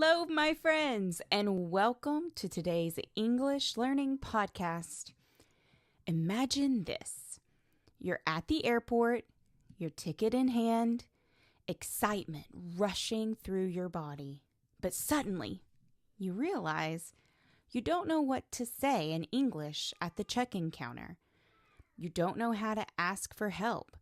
Hello, my friends, and welcome to today's English Learning Podcast. Imagine this. You're at the airport, your ticket in hand, excitement rushing through your body. But suddenly, you realize you don't know what to say in English at the check-in counter. You don't know how to ask for help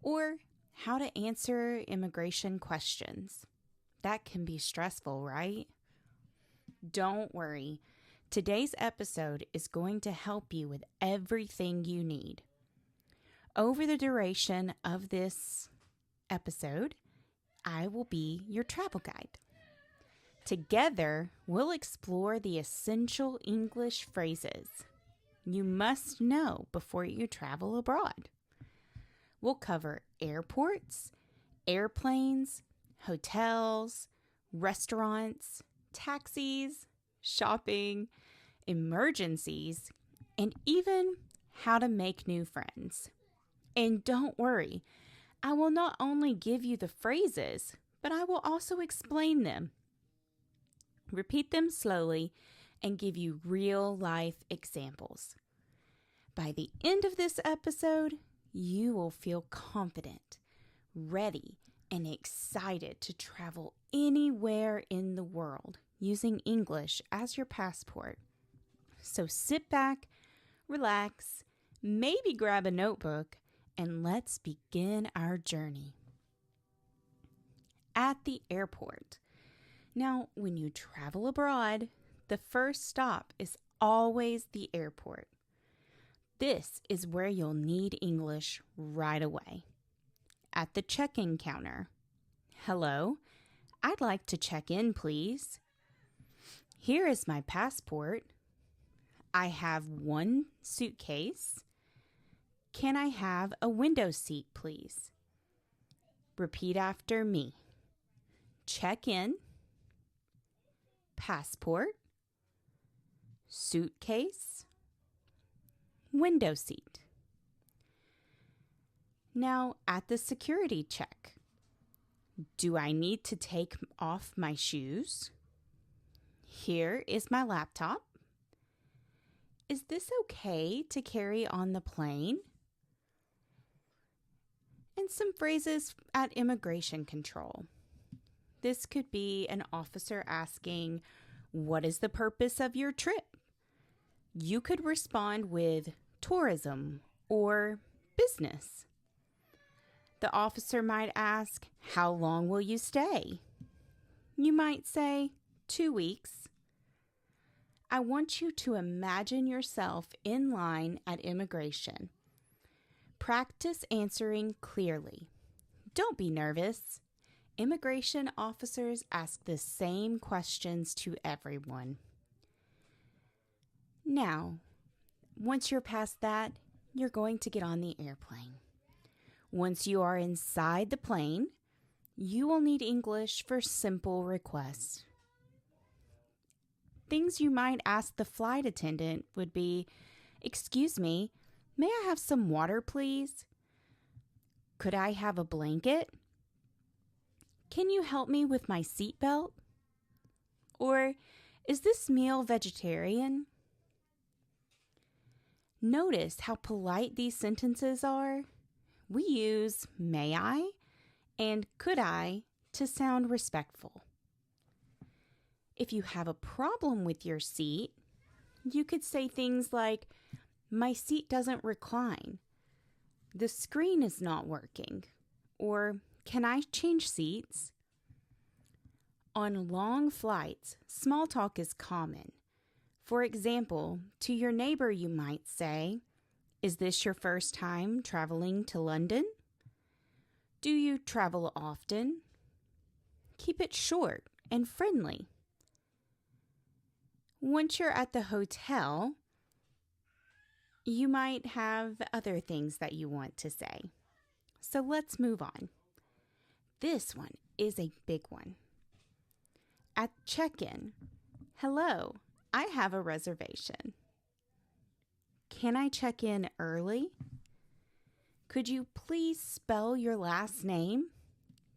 or how to answer immigration questions. That can be stressful, right? Don't worry. Today's episode is going to help you with everything you need. Over the duration of this episode, I will be your travel guide. Together, we'll explore the essential English phrases you must know before you travel abroad. We'll cover airports, airplanes, hotels, restaurants, taxis, shopping, emergencies, and even how to make new friends. And don't worry, I will not only give you the phrases, but I will also explain them. Repeat them slowly and give you real-life examples. By the end of this episode, you will feel confident, ready, and excited to travel anywhere in the world using English as your passport. So sit back, relax, maybe grab a notebook, and let's begin our journey. At the airport. Now, when you travel abroad, the first stop is always the airport. This is where you'll need English right away. At the check-in counter. Hello, I'd like to check in, please. Here is my passport. I have one suitcase. Can I have a window seat, please? Repeat after me. Check in. Passport. Suitcase. Window seat. Now, at the security check, do I need to take off my shoes? Here is my laptop. Is this okay to carry on the plane? And some phrases at immigration control. This could be an officer asking, "What is the purpose of your trip?" You could respond with tourism or business. The officer might ask, "How long will you stay?" You might say, 2 weeks. I want you to imagine yourself in line at immigration. Practice answering clearly. Don't be nervous. Immigration officers ask the same questions to everyone. Now, once you're past that, you're going to get on the airplane. Once you are inside the plane, you will need English for simple requests. Things you might ask the flight attendant would be, "Excuse me, may I have some water, please? Could I have a blanket? Can you help me with my seatbelt? Or, is this meal vegetarian?" Notice how polite these sentences are. We use "may I" and "could I" to sound respectful. If you have a problem with your seat, you could say things like, "My seat doesn't recline," "The screen is not working," or "Can I change seats?" On long flights, small talk is common. For example, to your neighbor you might say, "Is this your first time traveling to London? Do you travel often?" Keep it short and friendly. Once you're at the hotel, you might have other things that you want to say. So let's move on. This one is a big one. At check-in, "Hello, I have a reservation. Can I check in early? Could you please spell your last name?"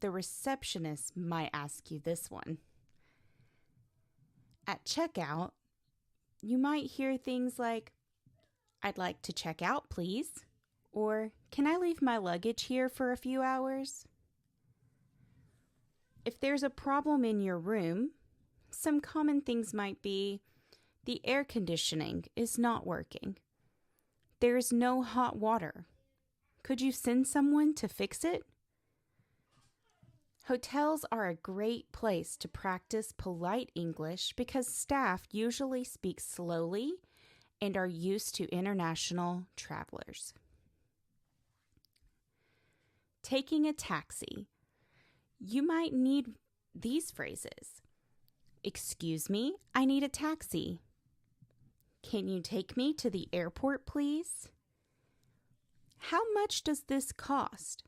The receptionist might ask you this one. At checkout, you might hear things like, "I'd like to check out, please," or "Can I leave my luggage here for a few hours?" If there's a problem in your room, some common things might be, "The air conditioning is not working. There is no hot water. Could you send someone to fix it?" Hotels are a great place to practice polite English because staff usually speak slowly and are used to international travelers. Taking a taxi. You might need these phrases. "Excuse me, I need a taxi." "Can you take me to the airport, please?" "How much does this cost?"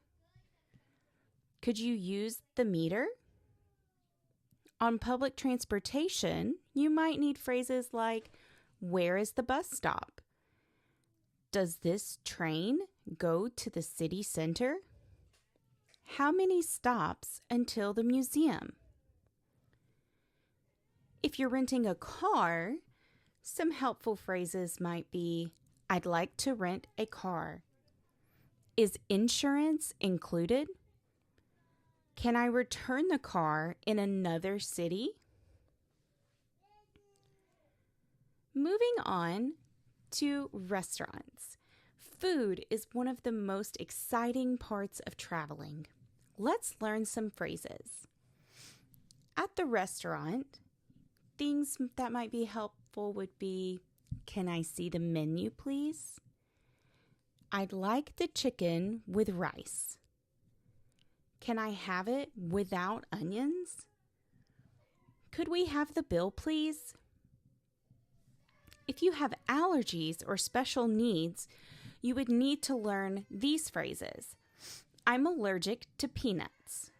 "Could you use the meter?" On public transportation, you might need phrases like, "Where is the bus stop?" "Does this train go to the city center?" "How many stops until the museum?" If you're renting a car, some helpful phrases might be, "I'd like to rent a car." "Is insurance included?" "Can I return the car in another city?" Moving on to restaurants. Food is one of the most exciting parts of traveling. Let's learn some phrases. At the restaurant, things that might be helpful would be, "Can I see the menu, please?" "I'd like the chicken with rice." "Can I have it without onions?" "Could we have the bill, please?" If you have allergies or special needs, you would need to learn these phrases. "I'm allergic to peanuts."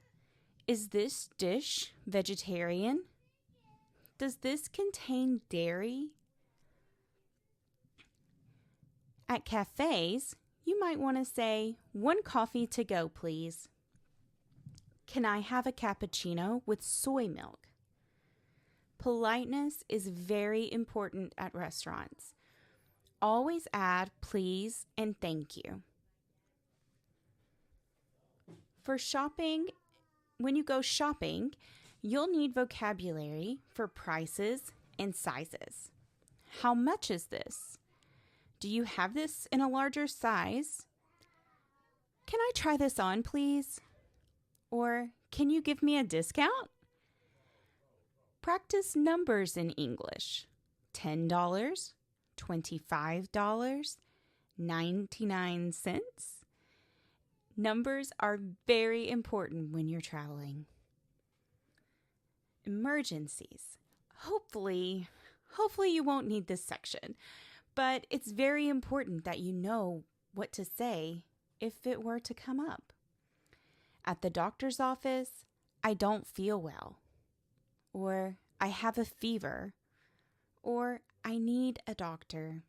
"Is this dish vegetarian?" "Does this contain dairy?" At cafes, you might want to say, "One coffee to go, please." "Can I have a cappuccino with soy milk?" Politeness is very important at restaurants. Always add "please" and "thank you." For shopping, when you go shopping, you'll need vocabulary for prices and sizes. "How much is this?" "Do you have this in a larger size?" "Can I try this on, please?" Or, "Can you give me a discount?" Practice numbers in English. $10, $25, 99 cents. Numbers are very important when you're traveling. Emergencies. Hopefully you won't need this section, but it's very important that you know what to say if it were to come up. At the doctor's office, "I don't feel well," or "I have a fever," or "I need a doctor."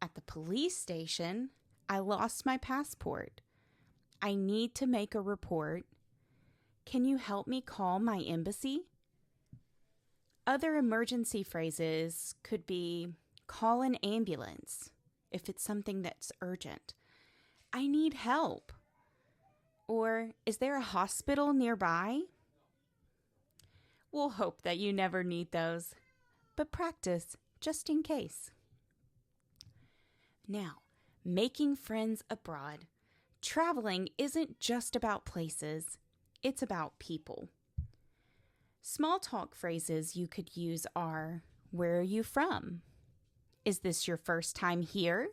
At the police station, "I lost my passport." "I need to make a report." "Can you help me call my embassy?" Other emergency phrases could be, "Call an ambulance," if it's something that's urgent. "I need help." Or, "Is there a hospital nearby?" We'll hope that you never need those, but practice just in case. Now, making friends abroad. Traveling isn't just about places, it's about people. Small talk phrases you could use are, "Where are you from?" "Is this your first time here?"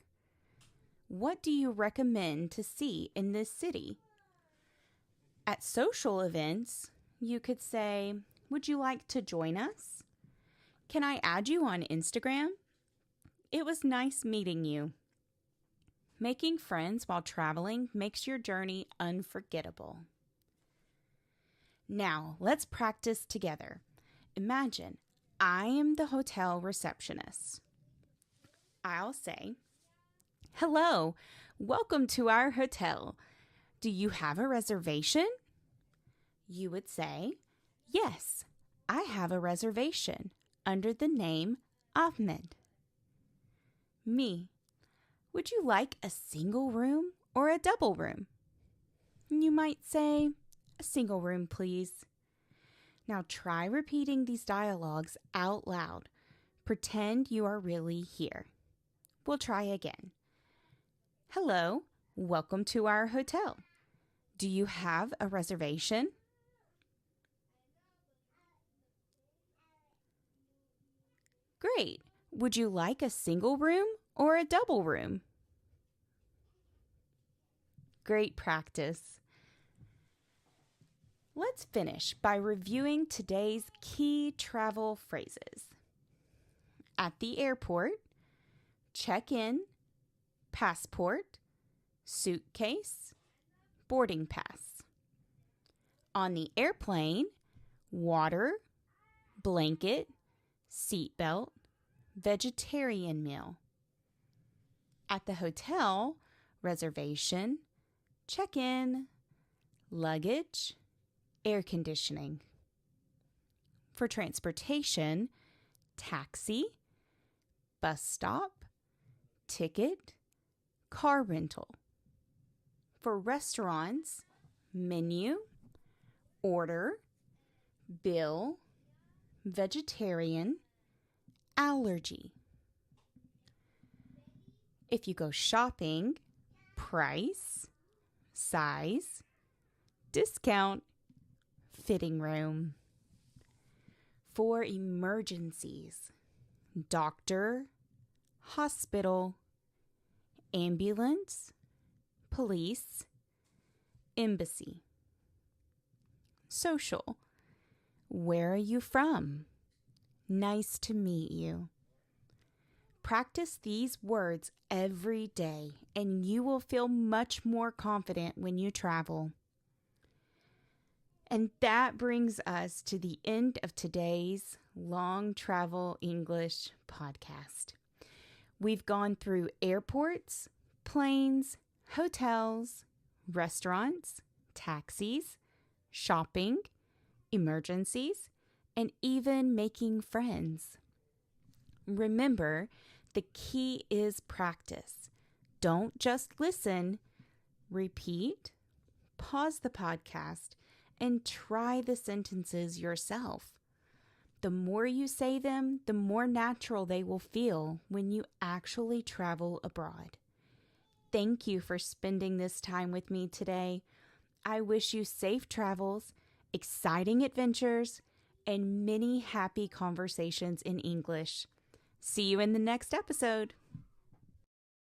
"What do you recommend to see in this city?" At social events, you could say, "Would you like to join us?" "Can I add you on Instagram?" "It was nice meeting you." Making friends while traveling makes your journey unforgettable. Now, let's practice together. Imagine I am the hotel receptionist. I'll say, "Hello, welcome to our hotel. Do you have a reservation?" You would say, "Yes, I have a reservation. under the name Ahmed. Me. Would you like a single room or a double room? You might say, a single room, please. Now try repeating these dialogues out loud. Pretend you are really here. We'll try again. Hello, welcome to our hotel. Do you have a reservation? Great. Would you like a single room or a double room? Great practice. Let's finish by reviewing today's key travel phrases. At the airport, check in, passport, suitcase, boarding pass. On the airplane, water, blanket, seatbelt, vegetarian meal. At the hotel, reservation, check-in, luggage, air conditioning. For transportation, taxi, bus stop, ticket, car rental. For restaurants, menu, order, bill, vegetarian, allergy. If you go shopping, price, size, discount, fitting room. For emergencies, doctor, hospital, ambulance, police, embassy. Social, where are you from? Nice to meet you. Practice these words every day, and you will feel much more confident when you travel. And that brings us to the end of today's Long Travel English podcast. We've gone through airports, planes, hotels, restaurants, taxis, shopping, emergencies, and even making friends. Remember, the key is practice. Don't just listen. Repeat, pause the podcast, and try the sentences yourself. The more you say them, the more natural they will feel when you actually travel abroad. Thank you for spending this time with me today. I wish you safe travels, exciting adventures, and many happy conversations in English. See you in the next episode.